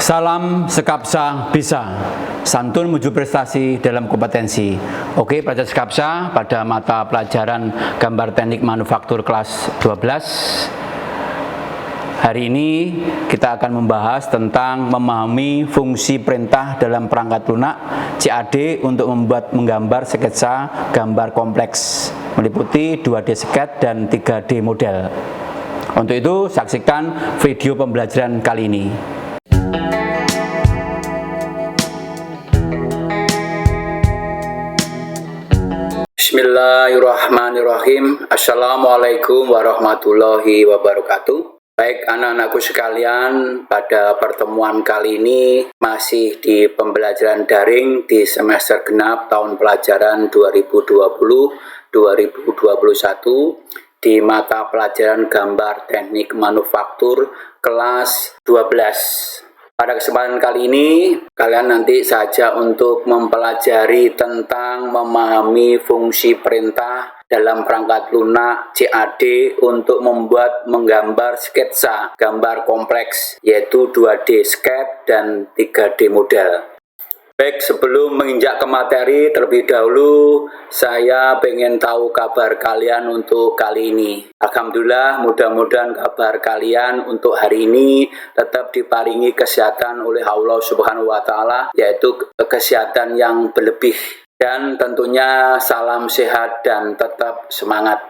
Salam Sekapsa Bisa, santun menuju prestasi dalam kompetensi. Oke, pelajar Sekapsa, pada mata pelajaran gambar teknik manufaktur kelas 12, hari ini kita akan membahas tentang memahami fungsi perintah dalam perangkat lunak CAD untuk menggambar sketsa gambar kompleks, meliputi 2D sket dan 3D model. Untuk itu, saksikan video pembelajaran kali ini. Bismillahirrahmanirrahim. Assalamualaikum warahmatullahi wabarakatuh. Baik anak-anakku sekalian, pada pertemuan kali ini masih di pembelajaran daring di semester genap tahun pelajaran 2020-2021 di mata pelajaran gambar teknik manufaktur kelas 12. Pada kesempatan kali ini, kalian nanti saja untuk mempelajari tentang memahami fungsi perintah dalam perangkat lunak CAD untuk menggambar sketsa gambar kompleks, yaitu 2D sket dan 3D model. Baik, sebelum menginjak ke materi, terlebih dahulu saya pengen tahu kabar kalian untuk kali ini. Alhamdulillah, mudah-mudahan kabar kalian untuk hari ini tetap diparingi kesehatan oleh Allah Subhanahu wa Ta'ala, yaitu kesehatan yang berlebih. Dan tentunya salam sehat dan tetap semangat.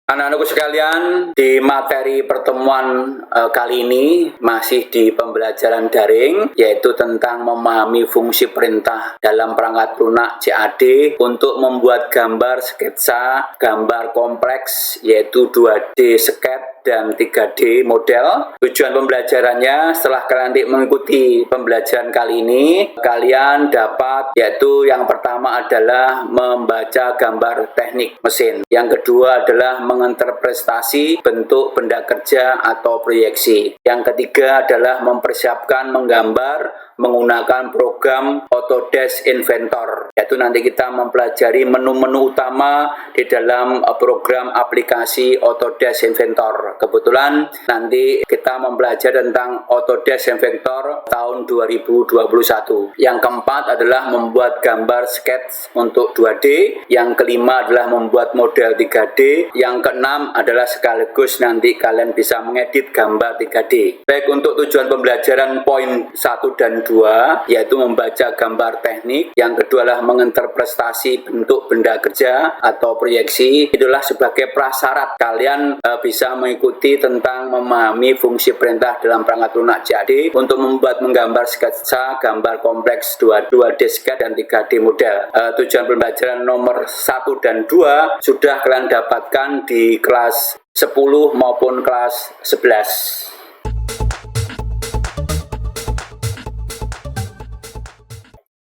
Anak-anakku sekalian, di materi pertemuan kali ini masih di pembelajaran daring, yaitu tentang memahami fungsi perintah dalam perangkat lunak CAD untuk membuat gambar sketsa gambar kompleks, yaitu 2D sket dan 3D model. Tujuan pembelajarannya, setelah kalian nanti mengikuti pembelajaran kali ini, kalian dapat, yaitu yang pertama adalah membaca gambar teknik mesin, yang kedua adalah menginterpretasi bentuk benda kerja atau proyeksi, yang ketiga adalah mempersiapkan menggambar menggunakan program Autodesk Inventor, yaitu nanti kita mempelajari menu-menu utama di dalam program aplikasi Autodesk Inventor. Kebetulan nanti kita mempelajari tentang Autodesk Inventor tahun 2021. Yang keempat adalah membuat gambar sketch untuk 2D, yang kelima adalah membuat model 3D, yang keenam adalah sekaligus nanti kalian bisa mengedit gambar 3D. Baik, untuk tujuan pembelajaran poin 1 dan 2, yaitu membaca gambar teknik, yang kedua adalah menginterpretasi bentuk benda kerja atau proyeksi. Itulah sebagai prasyarat kalian bisa mengikuti tentang memahami fungsi perintah dalam perangkat lunak CAD untuk menggambar sketsa gambar kompleks 2D sket dan 3D model. Tujuan pembelajaran nomor 1 dan 2 sudah kalian dapatkan di kelas 10 maupun kelas 11.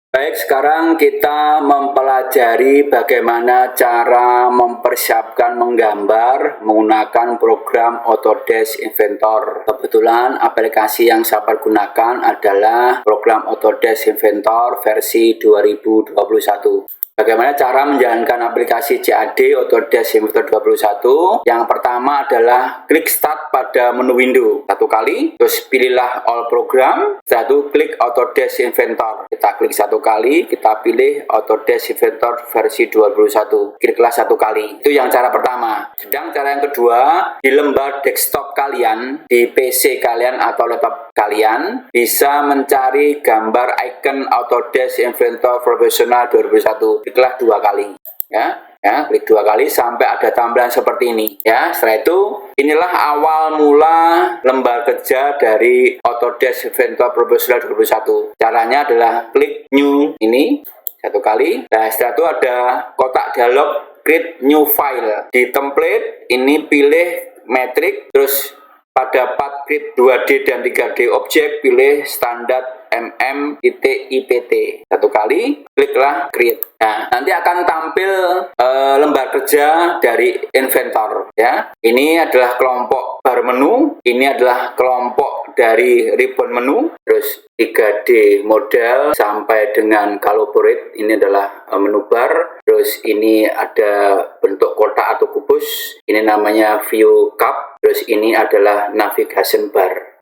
Baik, sekarang kita mempelajari bagaimana cara mempersiapkan menggambar menggunakan program Autodesk Inventor. Kebetulan aplikasi yang saya pergunakan adalah program Autodesk Inventor versi 2021. Bagaimana cara menjalankan aplikasi CAD Autodesk Inventor 2021? Yang pertama adalah klik Start pada menu window satu kali, terus pilihlah All Program, setelah itu klik Autodesk Inventor. Kita klik satu kali, kita pilih Autodesk Inventor versi 2021. Kliklah satu kali. Itu yang cara pertama. Sedang cara yang kedua, di lembar desktop kalian, di PC kalian atau laptop kalian, bisa mencari gambar icon Autodesk Inventor Professional 2021. Kliklah dua kali, ya, klik dua kali sampai ada tampilan seperti ini, ya. Setelah itu, inilah awal mula lembar kerja dari Autodesk Inventor Professional 2021. Caranya adalah klik New ini satu kali. Nah, setelah itu ada kotak dialog Create New File. Di template ini pilih metrik, terus pada part create 2D dan 3D objek pilih standar IPT. Satu kali, kliklah create. Nah, nanti akan tampil lembar kerja dari Inventor, ya. Ini adalah kelompok bar menu, ini adalah kelompok dari ribbon menu, terus 3D model sampai dengan collaborate, ini adalah menu bar, terus ini ada bentuk kotak atau kubus, ini namanya view cup, terus ini adalah navigation bar.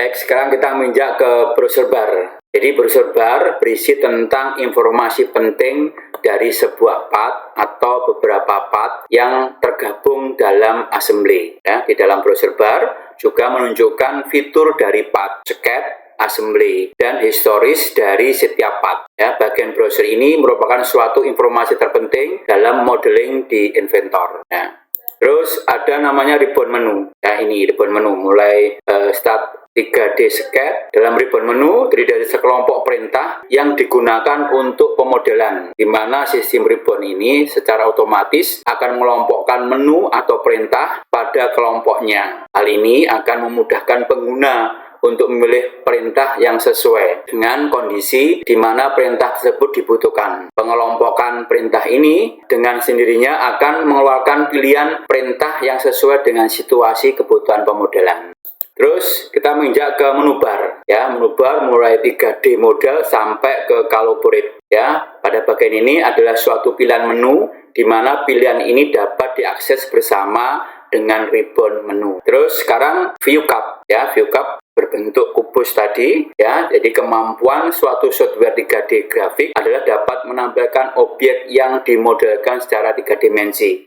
Baik, sekarang kita menginjak ke browser bar. Jadi browser bar berisi tentang informasi penting dari sebuah path atau beberapa path yang tergabung dalam assembly. Ya, di dalam browser bar juga menunjukkan fitur dari path, scat, assembly, dan historis dari setiap path. Ya, bagian browser ini merupakan suatu informasi terpenting dalam modeling di Inventor. Ya. Terus ada namanya ribbon menu. Ya, ini ribbon menu mulai start 3D scat. Dalam ribbon menu terdiri dari sekelompok perintah yang digunakan untuk pemodelan, di mana sistem ribbon ini secara otomatis akan mengelompokkan menu atau perintah pada kelompoknya. Hal ini akan memudahkan pengguna untuk memilih perintah yang sesuai dengan kondisi di mana perintah tersebut dibutuhkan. Pengelompokan perintah ini dengan sendirinya akan mengeluarkan pilihan perintah yang sesuai dengan situasi kebutuhan pemodelan. Terus kita menginjak ke menu bar, ya, menu bar mulai 3D model sampai ke calibrate. Ya, pada bagian ini adalah suatu pilihan menu di mana pilihan ini dapat diakses bersama dengan ribbon menu. Terus sekarang view cup, ya, view cup berbentuk kubus tadi, ya. Jadi kemampuan suatu software 3D grafik adalah dapat menampilkan objek yang dimodelkan secara 3 dimensi.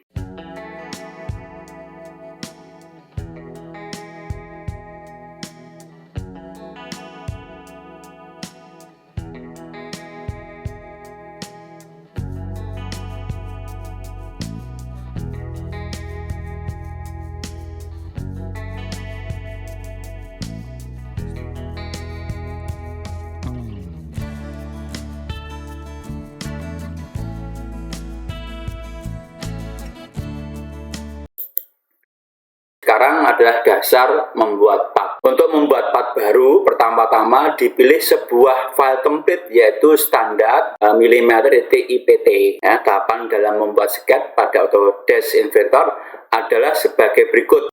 Sekarang adalah dasar membuat path. Untuk membuat path baru, pertama-tama dipilih sebuah file template yaitu standar mm.ipt. Ya, tahapan dalam membuat scat pada Autodesk Inventor adalah sebagai berikut.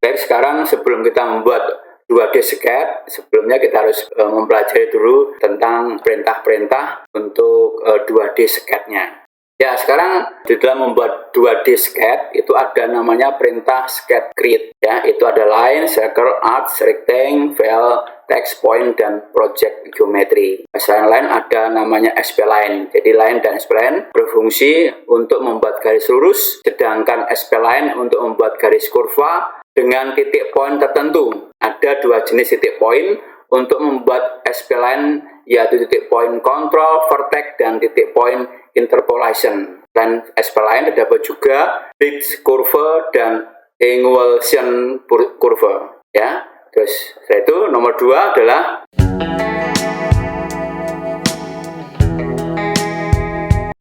Baik, sekarang sebelum kita membuat 2D scat, sebelumnya kita harus mempelajari dulu tentang perintah-perintah untuk 2D scatnya. Ya, sekarang di dalam membuat 2D scat itu ada namanya perintah scat create. Ya, itu ada line, circle, arc, rectangle, fill, text, point, dan project geometry. Selain line ada namanya spline. Jadi line dan spline berfungsi untuk membuat garis lurus, sedangkan spline untuk membuat garis kurva dengan titik poin tertentu. Ada dua jenis titik poin untuk membuat spline, yaitu titik poin control, vertex, dan titik poin interpolation. Dan spline terdapat juga ridge curve dan involution curve. Ya, terus setelah itu nomor 2 adalah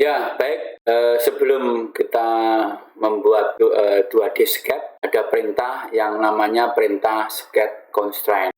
ya, baik. Sebelum kita membuat 2D scat, ada perintah yang namanya perintah scat constraint.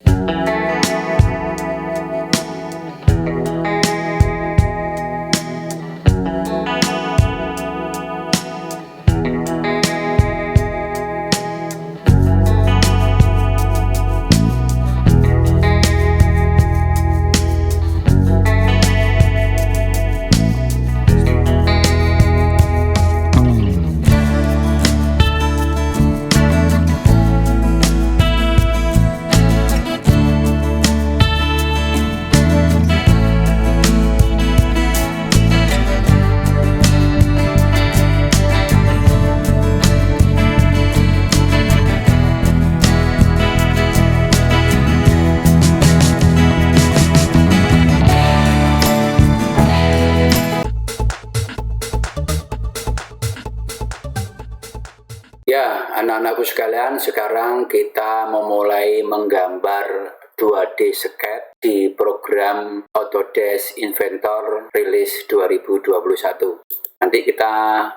Ya, anak-anakku sekalian, sekarang kita memulai menggambar 2D scat di program Autodesk Inventor Release 2021. Nanti kita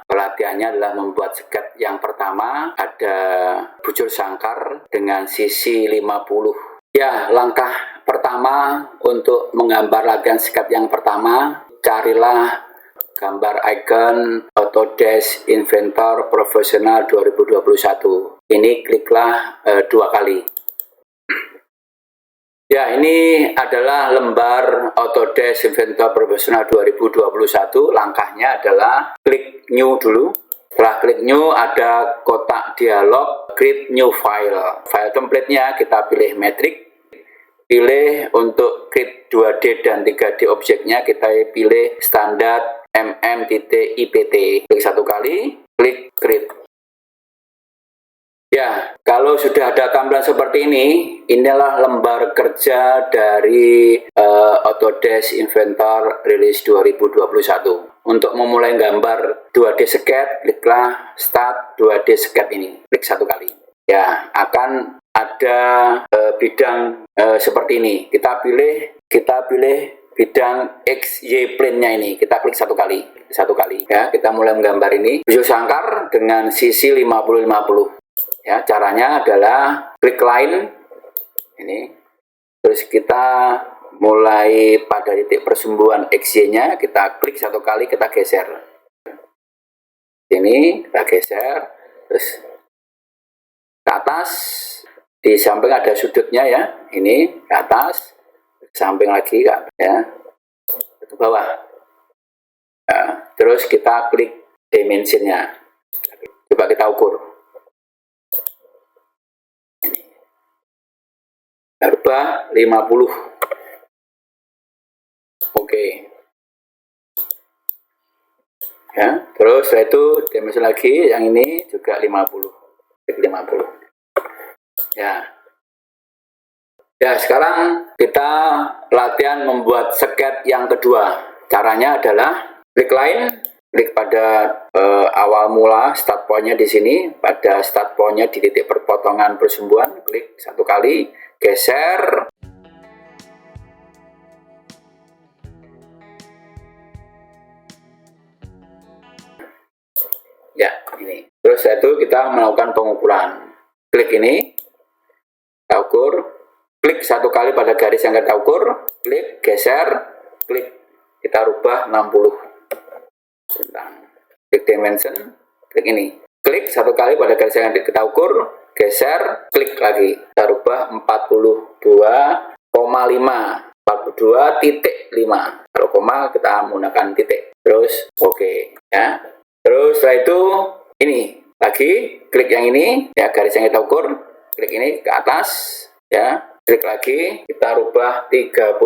pelatihannya adalah membuat scat yang pertama, ada bujur sangkar dengan sisi 50. Ya, langkah pertama untuk menggambar latihan scat yang pertama, carilah gambar icon Autodesk Inventor Professional 2021. Ini kliklah 2 kali. Ya, ini adalah lembar Autodesk Inventor Professional 2021. Langkahnya adalah klik New dulu. Setelah klik New, ada kotak dialog Create New File. File template-nya kita pilih Metric. Pilih untuk create 2D dan 3D objeknya, kita pilih standar mm.ipt. Klik 1 kali, klik Create. Ya, kalau sudah ada tampilan seperti ini, inilah lembar kerja dari Autodesk Inventor Release 2021. Untuk memulai gambar 2D Sketch, kliklah Start 2D Sketch ini. Klik 1 kali. Ya, akan ada bidang seperti ini. Kita pilih bidang XY plane-nya ini. Kita klik 1 kali. 1 kali. Ya, kita mulai menggambar ini. Visual sangkar dengan sisi 50-50. Ya, caranya adalah klik line ini, terus kita mulai pada titik persumbuhan XY-nya, kita klik 1 kali, kita geser. Ini kita geser, terus ke atas, di samping ada sudutnya ya, ini ke atas, samping lagi ya, ke bawah. Ya, terus kita klik dimensionnya, coba kita ukur. Rubah 50. Oke. Ya, terus setelah itu dimensi lagi, yang ini juga 50. 50. Ya. Ya, sekarang kita latihan membuat sketch yang kedua. Caranya adalah klik line, klik pada awal mula start point-nya di sini, pada start point-nya di titik perpotongan persumbuhan, klik 1 kali, geser. Ya, ini. Terus itu kita melakukan pengukuran. Klik ini, kita ukur. Klik 1 kali pada garis yang kita ukur, klik, geser, klik, kita rubah 60. Klik dimension, klik ini. Klik 1 kali pada garis yang kita ukur, geser, klik lagi, kita rubah 42,5. 42,5. Kalau koma kita menggunakan titik. Terus oke, ya. Terus setelah itu ini lagi klik yang ini ya, garis yang kita ukur, klik ini ke atas ya, klik lagi, kita rubah 35.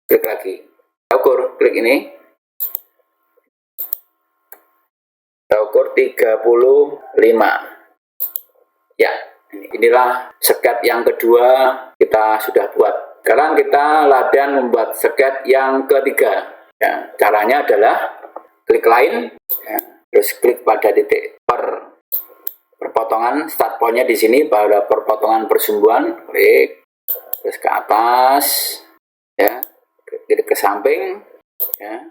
Klik lagi, kita ukur, klik ini, kita ukur 35. Ya, inilah sketch yang kedua kita sudah buat. Sekarang kita latihan membuat sketch yang ketiga. Ya, caranya adalah klik line, ya, terus klik pada titik perpotongan start point-nya di sini pada perpotongan persumbuhan, klik, terus ke atas, ya, ke samping, ya,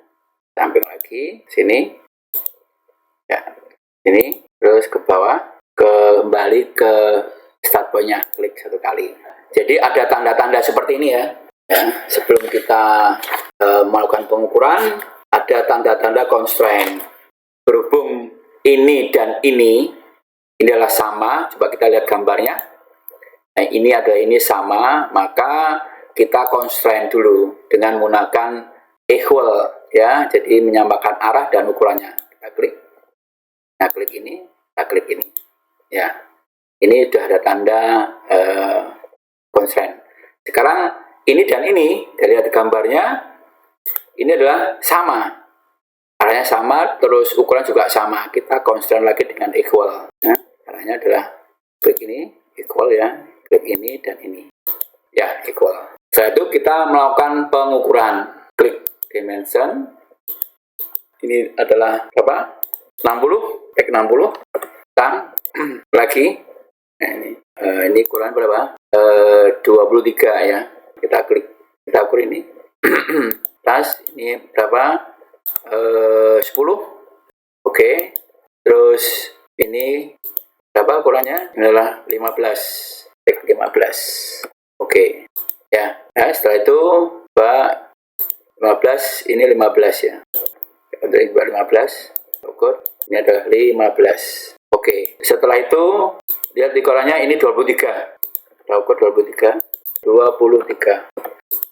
samping lagi, sini, ya, sini, terus ke bawah. Kembali ke start point-nya, klik 1 kali. Jadi ada tanda-tanda seperti ini ya. Sebelum kita melakukan pengukuran, ada tanda-tanda constraint. Berhubung ini dan ini adalah sama, coba kita lihat gambarnya. Nah, ini adalah ini sama, maka kita constraint dulu dengan menggunakan equal ya. Jadi menyamakan arah dan ukurannya. Kita klik. Nah, klik ini, kita klik ini. Ya, ini sudah ada tanda constraint. Sekarang ini dan ini, dari gambarnya, ini adalah sama. Arahnya sama, terus ukuran juga sama. Kita constraint lagi dengan equal. Nah, arahnya adalah klik ini, equal ya. Klik ini dan ini. Ya, equal. Setelah itu kita melakukan pengukuran. Klik dimension. Ini adalah berapa? 60. Klik 60. Tang. Lagi. Nah, ini ukuran berapa? 23 ya. Kita klik, kita ukur ini. Tas ini berapa? 10. Oke. Terus ini berapa ukurannya? Ini adalah 15. Klik 15. Oke. Ya. Nah, setelah itu 15, ini 15 ya. untuk buat 15. Ukur, ini adalah 15. Oke, setelah itu lihat di korannya ini 23. Kita ukur 23.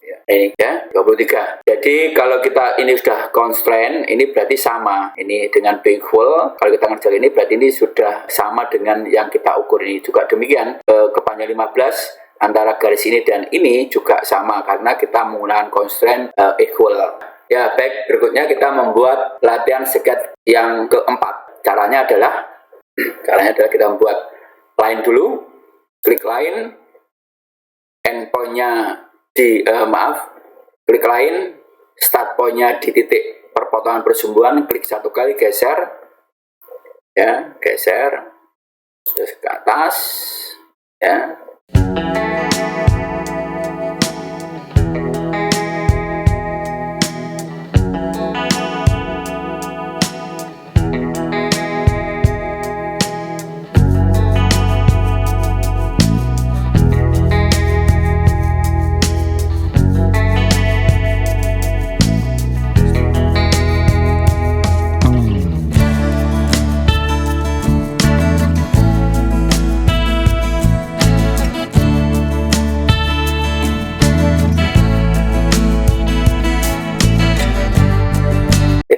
Ya, ini ya 23. Jadi kalau kita ini sudah constraint, ini berarti sama. Ini dengan B equal, kalau kita ngerjain ini berarti ini sudah sama dengan yang kita ukur ini. Juga demikian, kepanjang 15 antara garis ini dan ini juga sama karena kita menggunakan constraint equal. Ya, baik, berikutnya kita membuat latihan seket yang keempat. Caranya adalah kita membuat line dulu, klik line, endpointnya di klik line, start pointnya di titik perpotongan persumbuhan, klik satu kali, geser, ya, geser, terus ke atas, ya.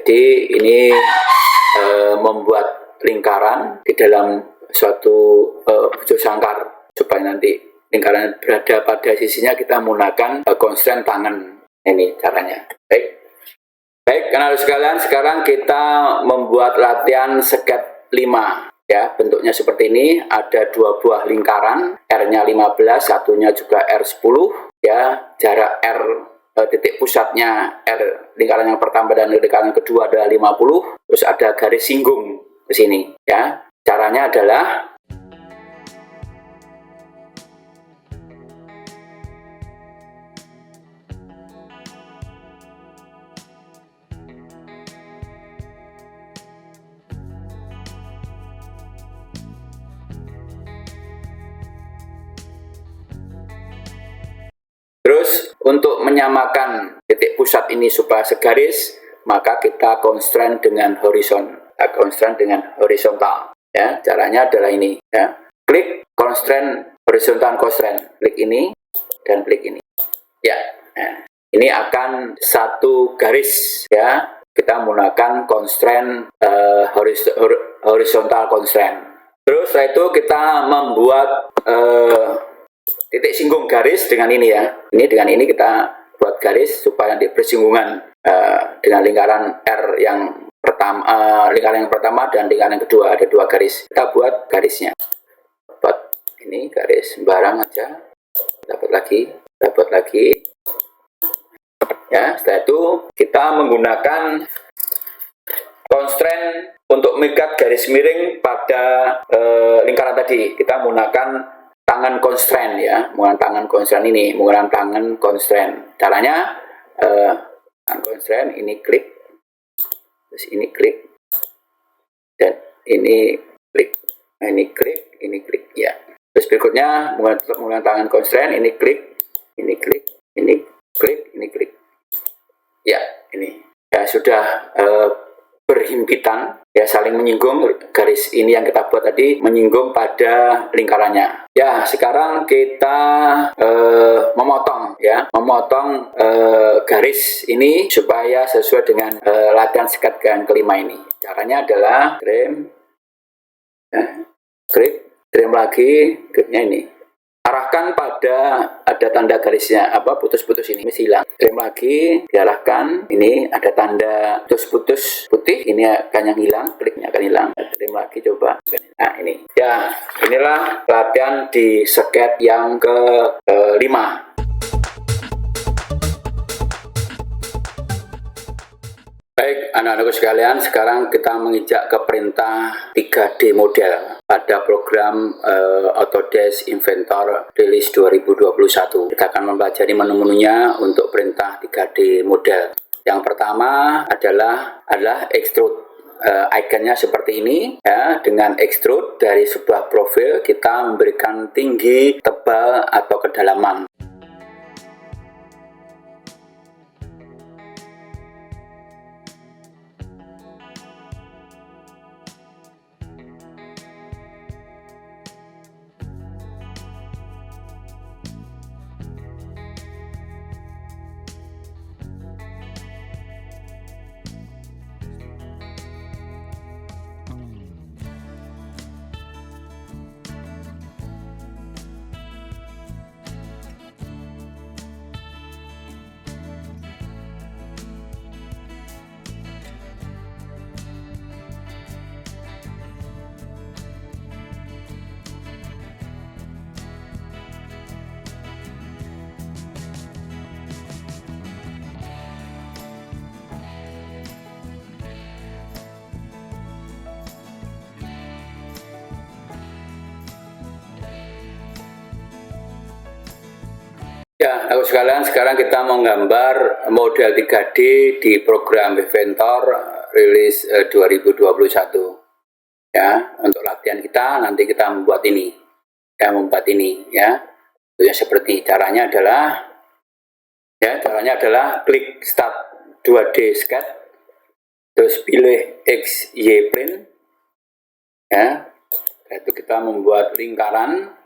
Jadi ini membuat lingkaran di dalam suatu bujur sangkar supaya nanti lingkaran berada pada sisinya, kita menggunakan constraint tangan. Ini caranya. Baik, anak-anak sekalian, sekarang kita membuat latihan seket 5. Ya, bentuknya seperti ini, ada 2 buah lingkaran, R-nya 15, satunya juga R10, ya, jarak R titik pusatnya R lingkaran yang pertama dan lingkaran kedua adalah 50, terus ada garis singgung ke sini, ya. Caranya adalah terus untuk menyamakan titik pusat ini supaya segaris, maka kita constraint dengan horizontal. Ya, caranya adalah ini. Ya, klik constraint horizontal constraint, klik ini dan klik ini. Ya, nah, ini akan satu garis. Ya, kita menggunakan constraint horizontal constraint. Terus setelah itu kita membuat titik singgung garis dengan ini, ya. Ini dengan ini kita buat garis supaya nanti bersinggungan dengan lingkaran R yang pertama dan lingkaran yang kedua, ada 2 garis. Kita buat garisnya. Buat ini garis sembarang aja. Dapat lagi. Ya, setelah itu kita menggunakan constraint untuk mengikat garis miring pada lingkaran tadi. Kita menggunakan tangan constraint, ya, menggunakan tangan constraint ini, menggunakan tangan constraint. Caranya tangan constraint ini klik, terus ini klik, dan ini klik, nah, ini klik, ya. Terus berikutnya menggunakan tangan constraint ini klik, ini klik, ini klik, ini klik, ya. Ini ya sudah berhimpitan, ya, saling menyinggung. Garis ini yang kita buat tadi menyinggung pada lingkarannya. Ya, sekarang kita memotong garis ini supaya sesuai dengan latihan seket yang kelima ini. Caranya adalah trim lagi, kliknya ini. Arahkan pada ada tanda garisnya, putus-putus ini hilang. Trim lagi, diarahkan, ini ada tanda putus-putus putih, ini akan yang hilang, kliknya akan hilang. Trim lagi, coba. Nah, ini. Ya, inilah latihan di seket yang ke-5. Baik, anak-anakku sekalian, sekarang kita menginjak ke perintah 3D model pada program Autodesk Inventor Release 2021. Kita akan mempelajari menu-menunya untuk perintah 3D model. Yang pertama adalah extrude. Ikonnya seperti ini, ya. Dengan extrude dari sebuah profil kita memberikan tinggi, tebal, atau kedalaman. Ya, aku sekalian, sekarang kita menggambar model 3D di program Inventor rilis 2021. Ya, untuk latihan kita nanti kita membuat ini. Ya, membuat ini ya. Tentunya seperti caranya adalah klik start 2D sketch, terus pilih X Y plane. Ya. Itu kita membuat lingkaran.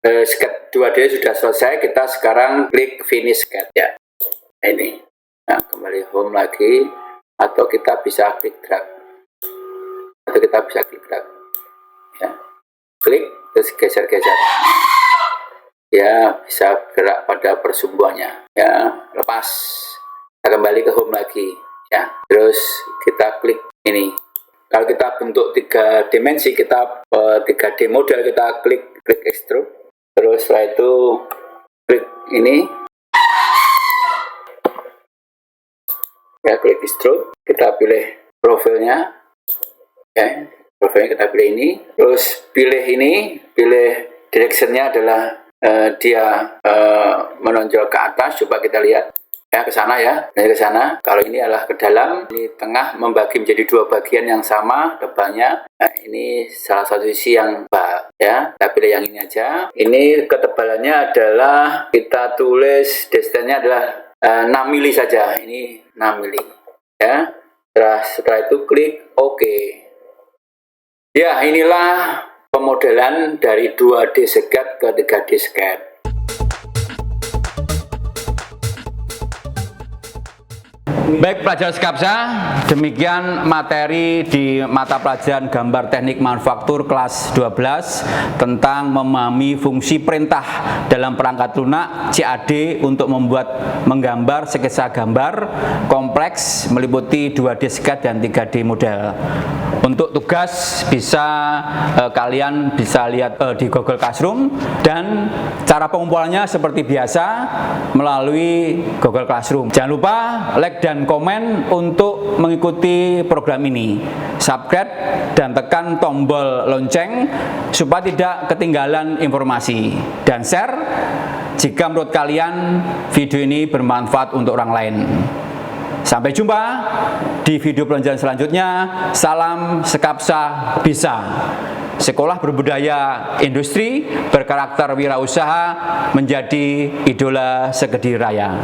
Sketch 2D sudah selesai, kita sekarang klik finish sketch ya. Ini. Nah, kembali home lagi, atau kita bisa klik drag. Ya. Klik terus geser-geser. Ya, bisa gerak pada persumbuannya. Ya, lepas. Kita kembali ke home lagi ya. Terus kita klik ini. Kalau kita bentuk 3 dimensi, kita 3D model, kita klik extrude. Terus setelah itu klik ini ya, klik extrude, kita pilih profilnya ya, profilnya kita pilih ini, terus pilih ini, pilih directionnya adalah dia menonjol ke atas, coba kita lihat ya, ke sana ya, dari ke sana. Kalau ini adalah ke dalam, ini tengah membagi menjadi 2 bagian yang sama tebalnya. Nah, ini salah satu sisi yang ya, kita pilih yang ini aja. Ini ketebalannya adalah, kita tulis distance-nya adalah 6 mili saja. Ini 6 mili ya. Setelah itu klik OK. Ya, inilah pemodelan dari 2D SCAD ke 3D SCAD. Baik pelajar Skapsa, demikian materi di mata pelajaran gambar teknik manufaktur kelas 12 tentang memahami fungsi perintah dalam perangkat lunak CAD untuk menggambar sketsa gambar kompleks meliputi 2D SCAD dan 3D model. Untuk tugas kalian bisa lihat di Google Classroom, dan cara pengumpulannya seperti biasa melalui Google Classroom. Jangan lupa like dan komen untuk mengikuti program ini. Subscribe dan tekan tombol lonceng supaya tidak ketinggalan informasi, dan share jika menurut kalian video ini bermanfaat untuk orang lain. Sampai jumpa di video pelajaran selanjutnya. Salam Skapsa Bisa. Sekolah berbudaya industri berkarakter wirausaha menjadi idola sekediri raya.